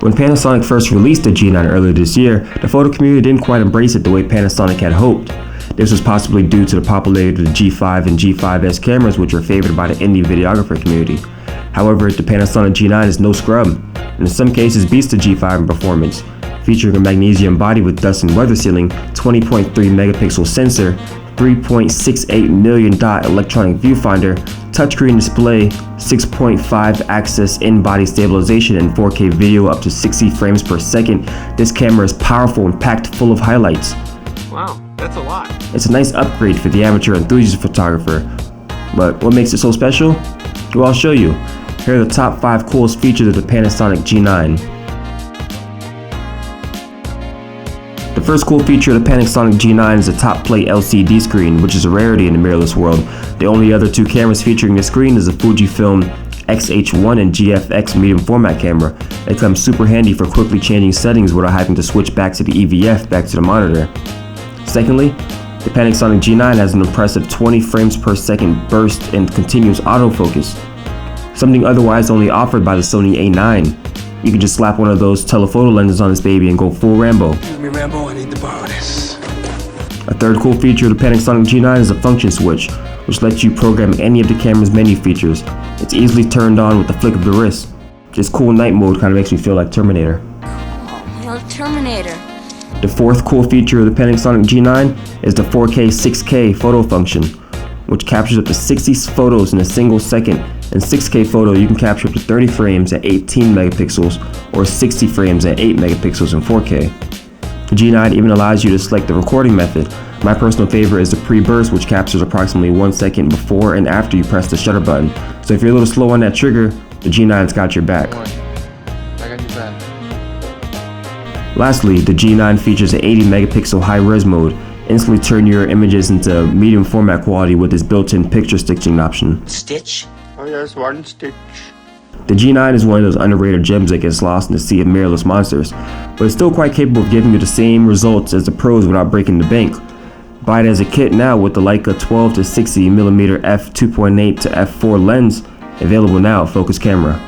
When Panasonic first released the G9 earlier this year, the photo community didn't quite embrace it the way Panasonic had hoped. This was possibly due to the popularity of the G5 and G5S cameras, which were favored by the indie videographer community. However, the Panasonic G9 is no scrub, and in some cases beats the G5 in performance, featuring a magnesium body with dust and weather sealing, 20.3 megapixel sensor, 3.68 million dot electronic viewfinder, touchscreen display, 6.5 axis in-body stabilization, and 4K video up to 60 frames per second. This camera is powerful and packed full of highlights. Wow, that's a lot. It's a nice upgrade for the amateur enthusiast photographer. But what makes it so special? Well, I'll show you. Here are the top 5 coolest features of the Panasonic G9. The first cool feature of the Panasonic G9 is the top plate LCD screen, which is a rarity in the mirrorless world. The only other two cameras featuring the screen is the Fujifilm X-H1 and GFX medium format camera. It comes super handy for quickly changing settings without having to switch back to the EVF back to the monitor. Secondly, the Panasonic G9 has an impressive 20 frames per second burst and continuous autofocus, something otherwise only offered by the Sony A9. You can just slap one of those telephoto lenses on this baby and go full Rambo. Excuse me, Rambo, I need to borrow this. A third cool feature of the Panasonic G9 is a function switch, which lets you program any of the camera's menu features. It's easily turned on with the flick of the wrist. This cool night mode kind of makes me feel like Terminator. Oh, Terminator. The fourth cool feature of the Panasonic G9 is the 4K 6K photo function, which captures up to 60 photos in a single second. In 6K photo, you can capture up to 30 frames at 18 megapixels or 60 frames at 8 megapixels in 4K. The G9 even allows you to select the recording method. My personal favorite is the pre-burst, which captures approximately 1 second before and after you press the shutter button. So if you're a little slow on that trigger, the G9's got your back. I got your back. Lastly, the G9 features an 80 megapixel high-res mode. Instantly turn your images into medium format quality with this built-in picture stitching option. Stitch? Oh yes, one stitch. The G9 is one of those underrated gems that gets lost in the sea of mirrorless monsters, but it's still quite capable of giving you the same results as the pros without breaking the bank. Buy it as a kit now with the Leica 12 to 60mm f2.8 to f4 lens, available now at Focus Camera.